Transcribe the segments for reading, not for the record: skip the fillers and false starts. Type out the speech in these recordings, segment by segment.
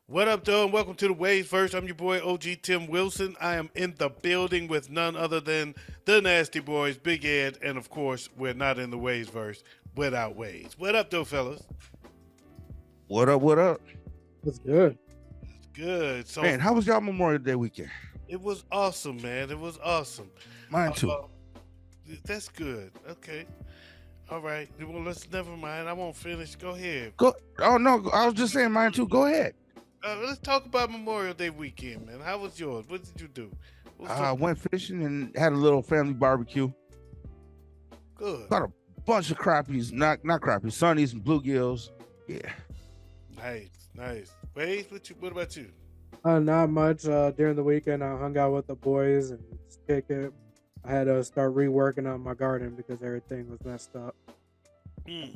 What up, though? And welcome to the Waves Verse. I'm your boy OG Tim Wilson. I am in the building with none other than the Nasty Boys, Big Ed, and of course, we're not in the Waves Verse without Waves. What up, though, fellas? What up? What up? That's good. Good. So Man, how was y'all Memorial Day weekend? it was awesome, man. It was awesome. Mine too. That's good. Okay. All right. Well, let's never mind. I won't finish. Go ahead. Go. Oh no, I was just saying mine too. Go ahead. Let's talk about Memorial Day weekend, man. How was yours? What did you do? What was I went fishing and had a little family barbecue. good? Caught a bunch of crappies, not crappies, sunnies and bluegills. Yeah. Nice, nice. Waves, what about you? Not much. During the weekend, I hung out with the boys and just kick it. I had to start reworking on my garden because everything was messed up. Mm.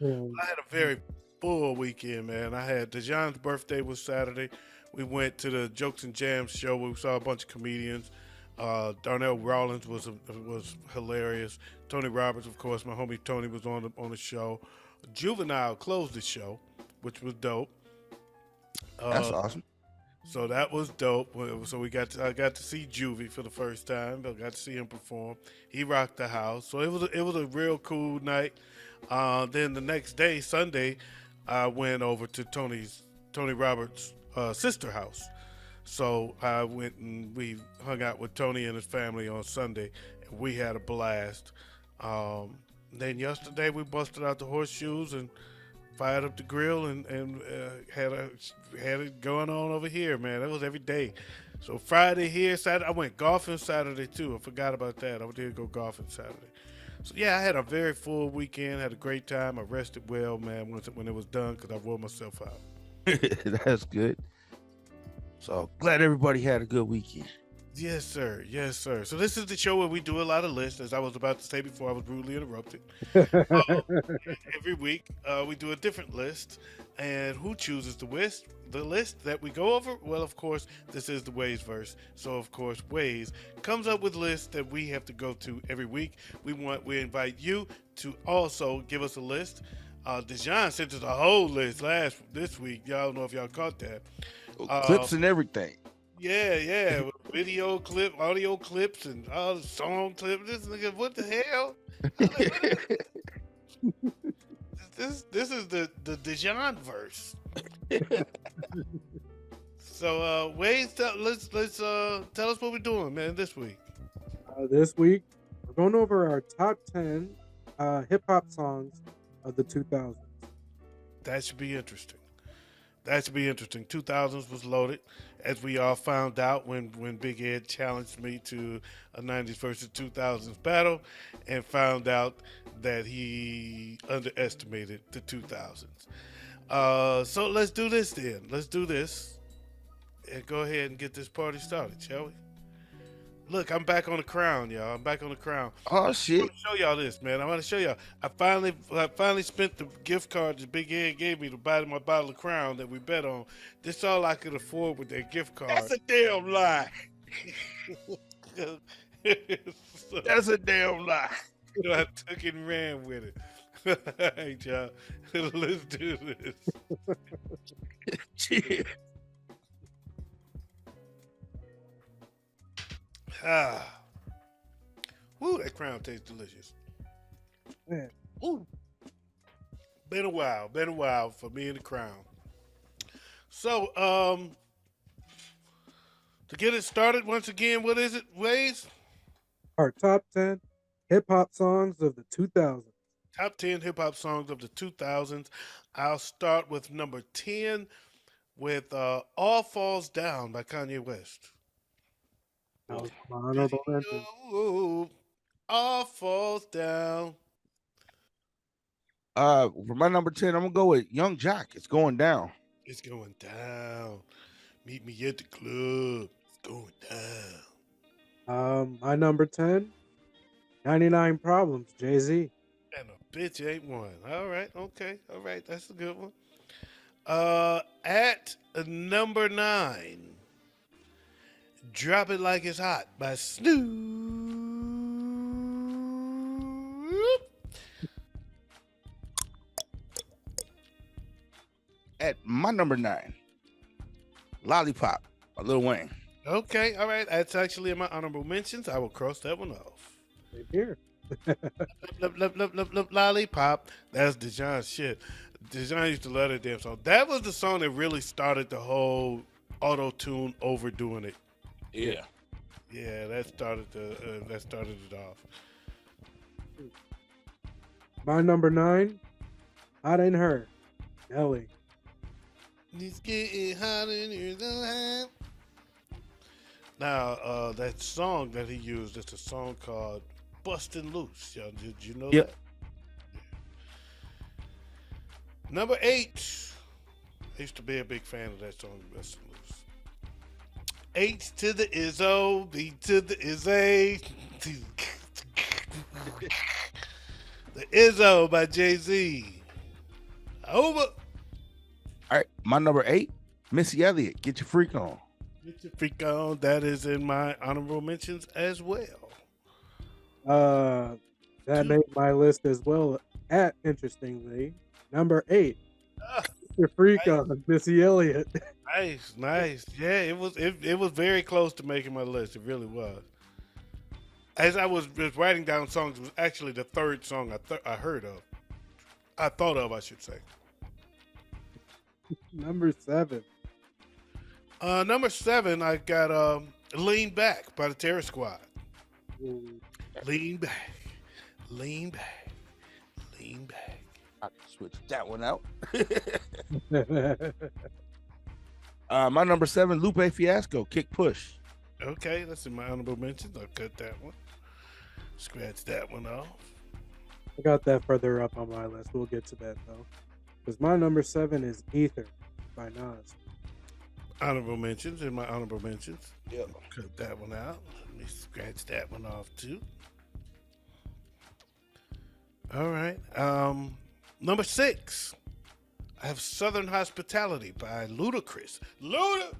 Um, I had a very full weekend, man. I had DeJohn's birthday was Saturday. We went to the Jokes and Jams show. We saw a bunch of comedians. Darnell Rollins was hilarious. Tony Roberts, of course, my homie Tony was on the show. Juvenile closed the show, which was dope. That's Uh, awesome. so that was dope. So I got to see Juvie for the first time. I got to see him perform. He rocked the house. So it was a real cool night. Then the next day, Sunday, I went over to Tony Roberts' sister house. So I went and we hung out with Tony and his family on Sunday, and we had a blast. Then yesterday we busted out the horseshoes and fired up the grill and had it going on over here, man. That was every day. So Friday here, Saturday I went golfing Saturday too. I forgot about that. I did go golfing Saturday. So yeah, I had a very full weekend. Had a great time. I rested well, man, when it was done because I wore myself out. That's good. So glad everybody had a good weekend. Yes, sir. Yes, sir. So this is the show where we do a lot of lists, as I was about to say before I was rudely interrupted. Uh, every week, we do a different list, and who chooses the list? The list that we go over? Well, of course, this is the Ways verse. So, of course, Ways comes up with lists that we have to go to every week. We invite you to also give us a list. Dejan sent us a whole list this week. Y'all don't know if y'all caught that. Uh, Clips and everything. yeah, yeah, video clip, audio clips, and all the song clips. This nigga, what the hell? I'm like, this is the Dijon verse. So, Wade, let's tell us what we're doing, man, this week. this week, we're going over our top 10 hip hop songs of the 2000s. That should be interesting. That should be interesting. 2000s was loaded, as we all found out when Big Ed challenged me to a 90s versus 2000s battle, and found out that he underestimated the 2000s. So let's do this then. Let's do this and go ahead and get this party started, shall we? Look, I'm back on the crown, y'all. I'm back on the crown. Oh I shit. want to show y'all this, man. I want to show y'all. I finally spent the gift card that Big Ed gave me to buy my bottle of Crown that we bet on. This all I could afford with that gift card. That's a damn lie. So, That's a damn lie. I took it and ran with it. All right, y'all. Let's do this. Shit. Ah, woo, that Crown tastes delicious. Man, Ooh, been a while for me and the Crown. So, to get it started once again, what is it, Waze? our top 10 hip hop songs of the 2000s. Top 10 hip hop songs of the 2000s. I'll start with number 10 with All Falls Down by Kanye West. That was my honorable mention. Video all falls down. For my number 10, I'm gonna go with Young Jock. It's going down. It's going down. Meet me at the club. It's going down. My number 10, 99 Problems, Jay Z. And a bitch ain't one. All right, okay, all right, that's a good one. At number 9, Drop It Like It's Hot by Snoop. At my number 9, Lollipop by Lil Wayne. Okay, all right. That's actually in my honorable mentions. I will cross that one off. Right here. Lollipop. That's Dejan's shit. Dejan used to love that damn song. That was the song that really started the whole auto-tune overdoing it. Yeah. Yeah, that started it off. My number 9, Hot in Her, Nelly. It's getting hot in here. Now, that song that he used, it's a song called Bustin' Loose. Y'all, did you know Yep. that? Number 8. I used to be a big fan of that song, Bustin' Loose. H to the Izzo, B to the Izzy. The Izzo by Jay-Z. Over. All right, my number 8, Missy Elliott, Get Your Freak On. Get your freak on. That is in my honorable mentions as well. That made my list as well. At interestingly, number 8, your freak on Missy Elliott. Nice. Yeah, it was very close to making my list. It really was. As I was writing down songs, it was actually the third song I heard of. I thought of, I should say. Number 7, Number 7, I got Lean Back by the Terror Squad. Lean back, lean back, lean back. I can switch that one out. My number 7, Lupe Fiasco, Kick Push. Okay, that's in my honorable mentions. I'll cut that one. Scratch that one off. I got that further up on my list. We'll get to that though. Because my number 7 is Ether by Nas. Honorable mentions in my honorable mentions. Yep. Cut that one out. Let me scratch that one off too. All right. Number 6. I have Southern Hospitality by Ludacris. Luda.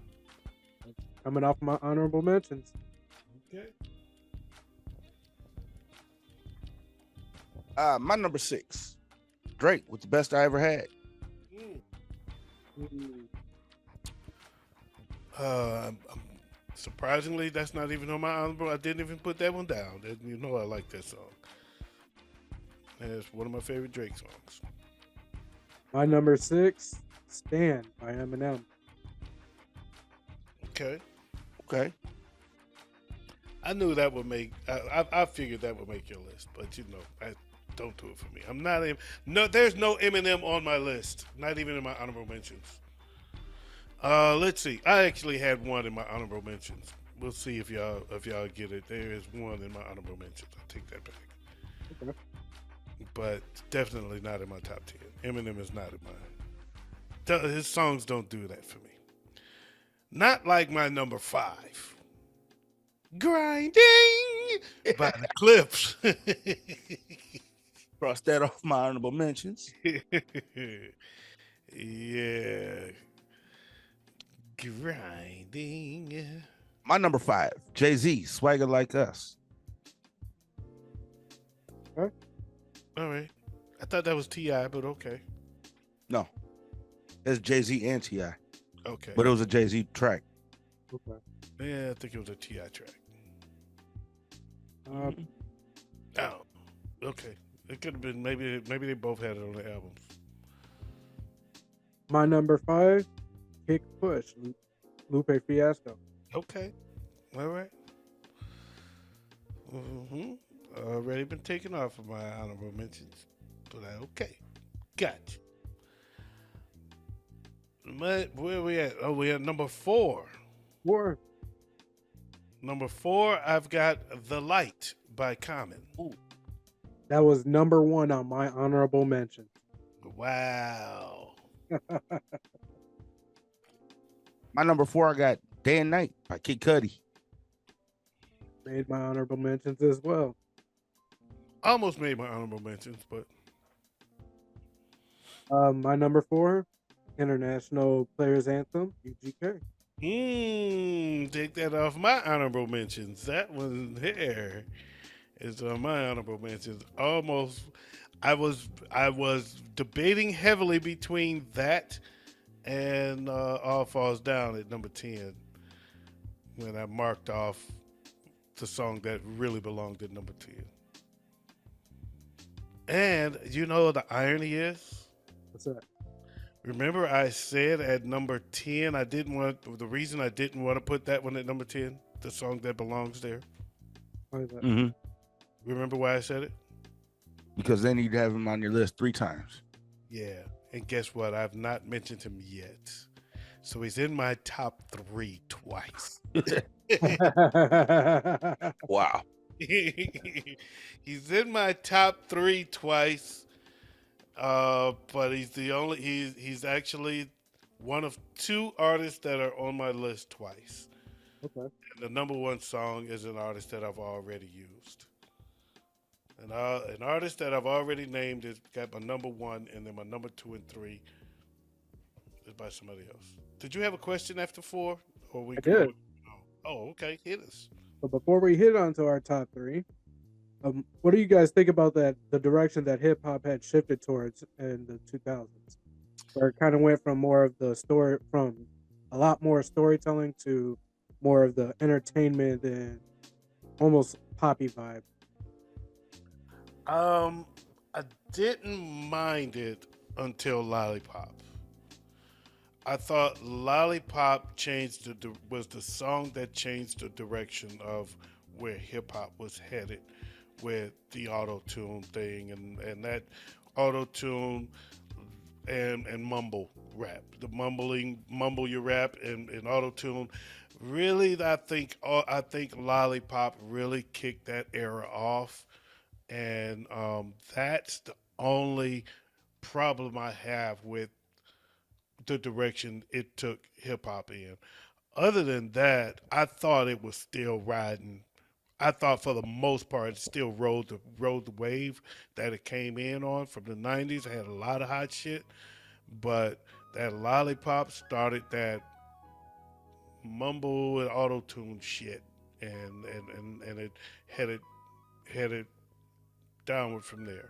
Coming off my honorable mentions. Okay. My number 6, Drake with The Best I Ever Had. Surprisingly, that's not even on my honorable. I didn't even put that one down. You know I like that song. And it's one of my favorite Drake songs. My number 6, Stand by Eminem. Okay. Okay. I knew that would make. I figured that would make your list, but don't do it for me. I'm not. There's no Eminem on my list. Not even in my honorable mentions. Let's see. I actually had one in my honorable mentions. We'll see if y'all get it. There is one in my honorable mentions. I'll take that back. Okay. But definitely not in my top 10. Eminem is not in mine. His songs don't do that for me. Not like my number 5. Grinding by the Clips. Cross that off my honorable mentions. Yeah. Grinding. My number 5, Jay-Z, Swagger Like Us. All right. I thought that was T.I., but okay. No, it's Jay-Z and T.I., Okay. but it was a Jay-Z track. Okay. Yeah, I think it was a T.I. track. Oh, okay. It could have been maybe they both had it on the albums. My number 5, Kick Push, Lupe Fiasco. Okay. All right. Already been taken off of my honorable mentions. But okay. Gotcha. Where we at? Oh, we at number 4. War. Number 4, I've got The Light by Common. Ooh. That was number 1 on my honorable mention. Wow. My number 4, I got Day and Night by Kid Cudi. Made my honorable mentions as well. Almost made my honorable mentions, but My number 4, International Players Anthem, UGK. Take that off my honorable mentions. That one there is on my honorable mentions. Almost, I was debating heavily between that and All Falls Down at number 10 when I marked off the song that really belonged at number 10. And you know what the irony is? What's that? Remember, I said at number 10, I didn't want the reason I didn't want to put that one at number 10, the song that belongs there. Why is that? Hmm. Remember why I said it? Because then you'd have him on your list 3 times. Yeah. And guess what? I've not mentioned him yet. So he's in my top 3 twice. Wow. He's in my top 3 twice. But he's actually one of 2 artists that are on my list twice. Okay. And the number 1 song is an artist that I've already used. And an artist that I've already named is got my number 1, and then my number 2 and 3 is by somebody else. Did you have a question after 4? Or we I did. Oh, okay. Hit us. But before we hit on to our top 3, what do you guys think about that? The direction that hip hop had shifted towards in the 2000s, where it kind of went from a lot more storytelling to more of the entertainment and almost poppy vibe. I didn't mind it until Lollipop. I thought Lollipop was the song that changed the direction of where hip hop was headed with the auto tune thing and that auto tune and mumble rap, the mumble your rap and auto tune. Really, I think Lollipop really kicked that era off, and that's the only problem I have with the direction it took hip hop in. Other than that, I thought it was still riding. I thought for the most part it still rode the wave that it came in on from the '90s. It had a lot of hot shit, but that Lollipop started that mumble and auto tune shit, and it headed downward from there.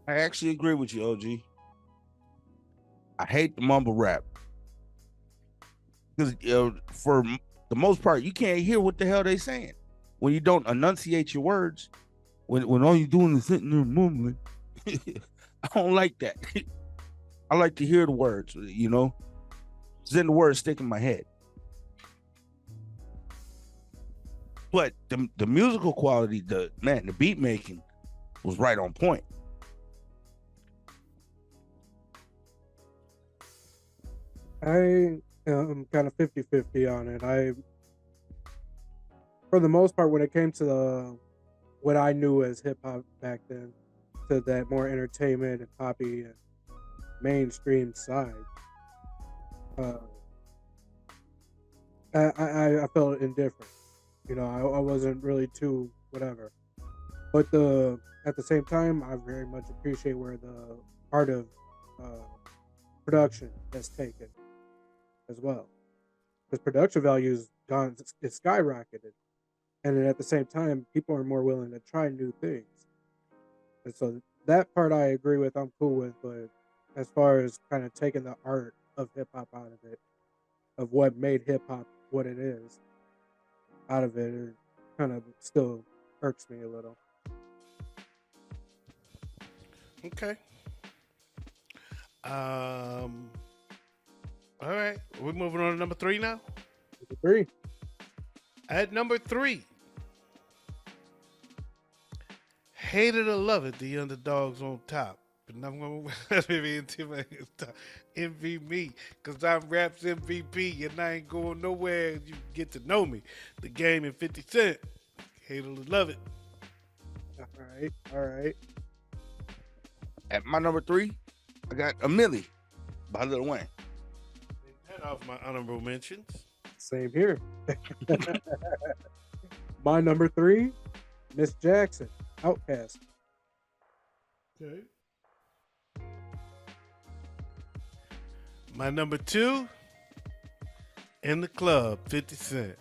I actually agree with you, OG. I hate the mumble rap because the most part you can't hear what the hell they saying when you don't enunciate your words. When all you're doing is sitting there mumbling, I don't like that. I like to hear the words, then the words stick in my head. But the musical quality, the beat making was right on point. I am kind of 50-50 on it. For the most part, when it came to what I knew as hip hop back then, to that more entertainment and poppy and mainstream side, uh, I felt indifferent. I wasn't really too whatever. But at the same time, I very much appreciate where the art of production has taken as well, because production values gone, it's skyrocketed, and then at the same time, people are more willing to try new things, and so that part I agree with. I'm cool with, but as far as kind of taking the art of hip hop out of it, of what made hip hop what it is, out of it, it kind of still irks me a little. Okay. All right. We're moving on to number 3 now. Number 3. At number 3, hate it or love it, the underdogs on top. But I'm going to be envy me, because I'm Rap's MVP and I ain't going nowhere. You get to know me. The Game and 50 Cent. Hate it or love it. All right. At my number 3, I got A Milli by Lil Wayne. Take that off my honorable mentions. Same here. My number 3, Miss Jackson, Outcast. Okay. My number 2, In the Club, 50 Cent.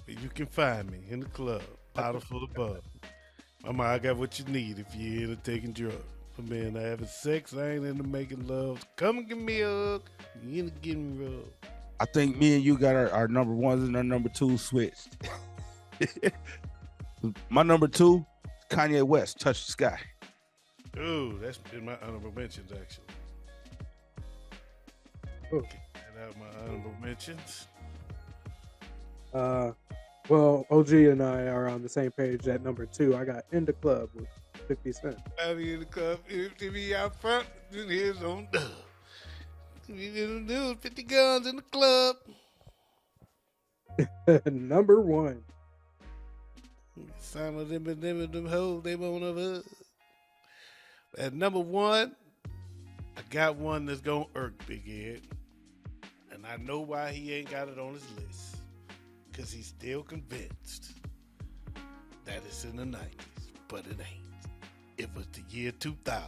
You can find me in the club, bottle full of bub. Mama, I got what you need if you're into taking drugs. For men that having sex, I ain't into making love. Come and give me a hug. You into getting rubbed. I think me and you got our number ones and our number twos switched. My number 2, Kanye West, Touch the Sky. Ooh, that's in my honorable mentions, actually. Ooh. Okay, that out my honorable mentions. Well, OG and I are on the same page at number 2. I got In the Club with 50 Cent. Out in the club, 50 me out front, and here's on dub. You do 50 guns in the club. Number 1. Some of them hoes, they want of us. At number 1, I got one that's gonna irk Big Ed. And I know why he ain't got it on his list. Cause he's still convinced that it's in the 90s, but it ain't. It was the year 2000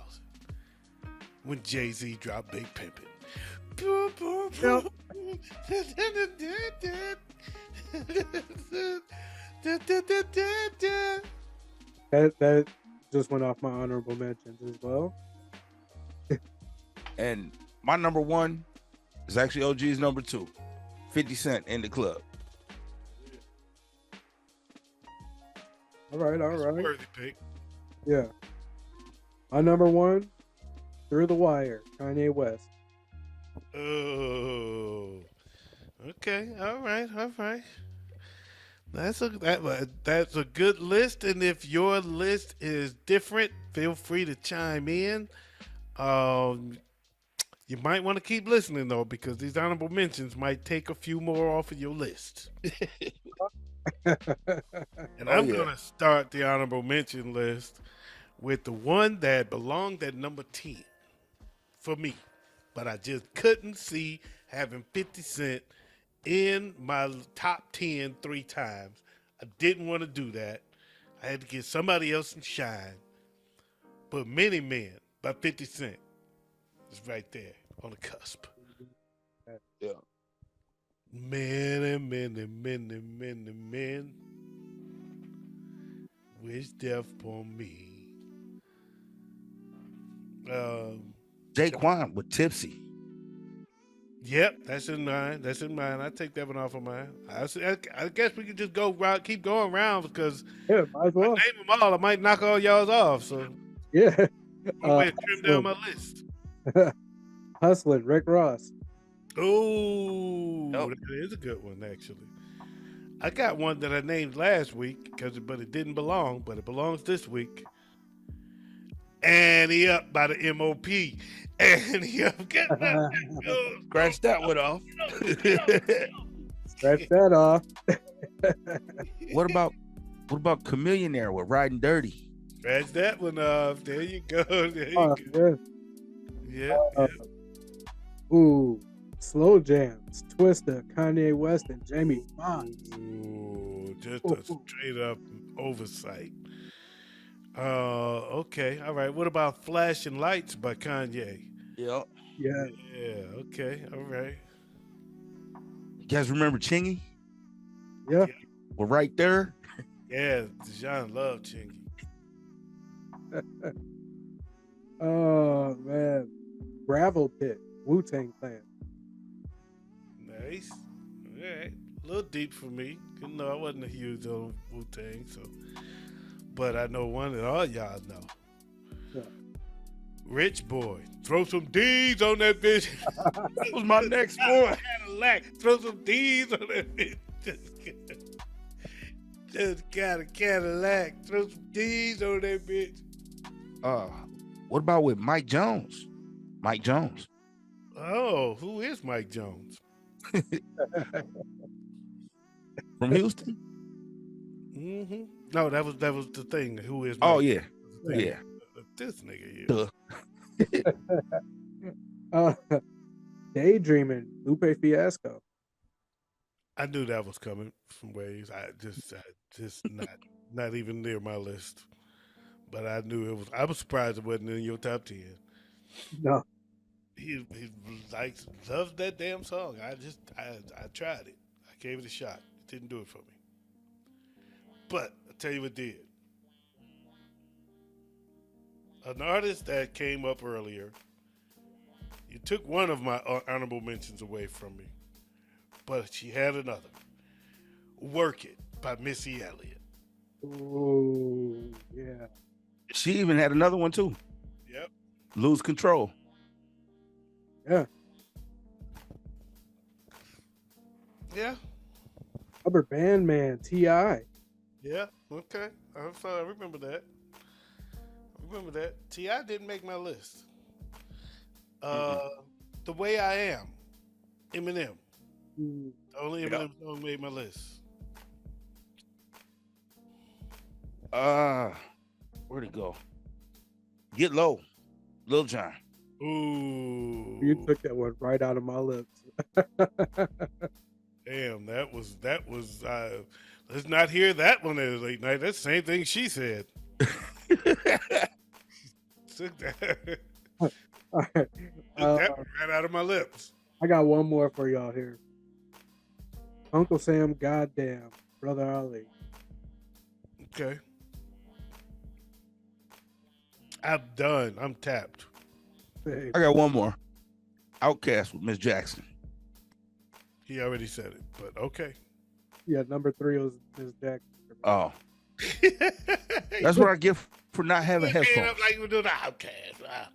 when Jay-Z dropped Big Pimpin'. That just went off my honorable mentions as well. And my number 1 is actually OG's number 2, 50 Cent, In the Club. All right. Worthy pick. Yeah. My number 1, Through the Wire, Kanye West. Oh, okay, all right. That's a good list, and if your list is different, feel free to chime in. You might want to keep listening though, because these honorable mentions might take a few more off of your list. And I'm gonna start the honorable mention list with the one that belonged at number 10 for me, but I just couldn't see having 50 Cent in my top 10 3 times. I didn't want to do that. I had to give somebody else some shine. But Many Men by 50 Cent is right there on the cusp. Yeah. Many men wish death upon me. Jaquan with Tipsy. Yep, that's in mine. I take that one off of mine. I guess we could just keep going around because Yeah, might as if I well. name them all, I might knock all y'all's off. So Yeah. I'm going to trim down my list. Hustling, Rick Ross. Oh, Yep. that is a good one, actually. I got one that I named last week, but it didn't belong, but it belongs this week. Annie Up by the MOP. Annie Up. Scratch that one off. Scratch that off. What about Chameleonaire with Riding Dirty? Scratch that one off. There you go. There you Oh, go. yeah. Yeah. Ooh, Slow Jams, Twista, Kanye West, and Jamie Foxx. Ooh, just a straight up oversight. Okay, all right. What about Flashing Lights by Kanye? Yep. Yeah. Yeah, okay, all right. You guys remember Chingy? Yeah. We're right there. Yeah, Deshaun loved Chingy. Oh man, Gravel Pit, Wu-Tang Clan. Nice. All right. A little deep for me. You know, I wasn't a huge on Wu-Tang, so. But I know one that all y'all know. Yeah. Rich Boy. Throw some D's on that bitch. That was my next one. Cadillac. Throw some D's on that bitch. Just got a Cadillac. Throw some D's on that bitch. What about with Mike Jones? Mike Jones. Oh, who is Mike Jones? From Houston? Mm-hmm. No, that was the thing. Who is Mike? Oh yeah. That was the thing. Yeah. This nigga here. Duh. Daydreaming, Lupe Fiasco. I knew that was coming from ways. I just not even near my list. But I knew it was. I was surprised it wasn't in your top 10. No. he likes loves that damn song. I tried it. I gave it a shot. It didn't do it for me. But I tell you what did. An artist that came up earlier. You took one of my honorable mentions away from me, but she had another. "Work It" by Missy Elliott. Oh, yeah. She even had another one too. Yep. "Lose Control." Yeah. Yeah. Rubber Band Man, T.I. Yeah. Okay. I'm sorry. I remember that. Ti didn't make my list. "The Way I Am," Eminem. Mm, The only Yeah. Eminem song made my list. Where'd it go? "Get Low," Lil Jon. Ooh. You took that one right out of my lips. Damn, that was let's not hear that one at a late night. That's the same thing she said. Took that, All right. took Uh, that one right out of my lips. I got one more for y'all here. Uncle Sam, goddamn, Brother Ali. Okay. I'm done. I'm tapped. Hey, I got one more. "Outkast" with Miss Jackson. He already said it, but okay. yeah, number 3 was Miss Jackson. Oh, that's what I get for not having Stand headphones. up like we do the Outcast. Wow.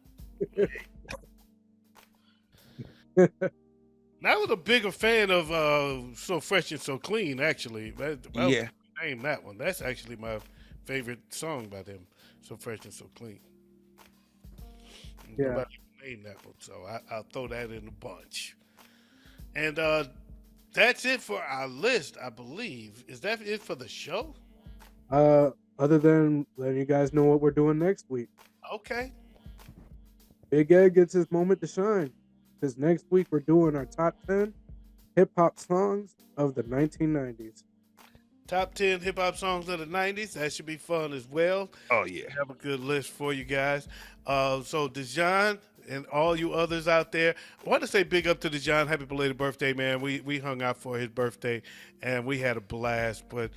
I was a bigger fan of "So Fresh and So Clean." Actually, Yeah. name that one. That's actually my favorite song by them. "So Fresh and So Clean." Yeah. Nobody named that one, so I'll throw that in the bunch. And that's it for our list, I believe. Is that it for the show? Other than letting you guys know what we're doing next week. Okay. Big Ed gets his moment to shine. Because next week we're doing our top 10 hip hop songs of the 1990s. Top 10 hip hop songs of the 90s. That should be fun as well. Oh yeah. Have a good list for you guys. So Dejan and all you others out there, I want to say big up to Dejan. Happy belated birthday, man. We hung out for his birthday and we had a blast. But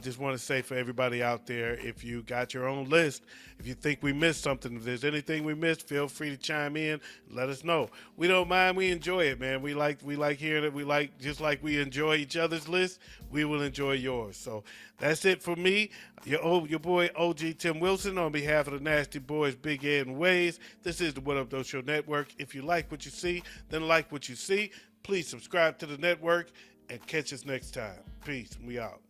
just want to say for everybody out there, if you got your own list, if you think we missed something, if there's anything we missed, feel free to chime in. Let us know. We don't mind. We enjoy it, man. We like hearing it. We like, just like we enjoy each other's list, we will enjoy yours. So that's it for me. Your boy OG Tim Wilson on behalf of the Nasty Boys, Big Ed and Ways. This is the What Up Though Show Network. If you like what you see, then like what you see. Please subscribe to the network and catch us next time. Peace. We out.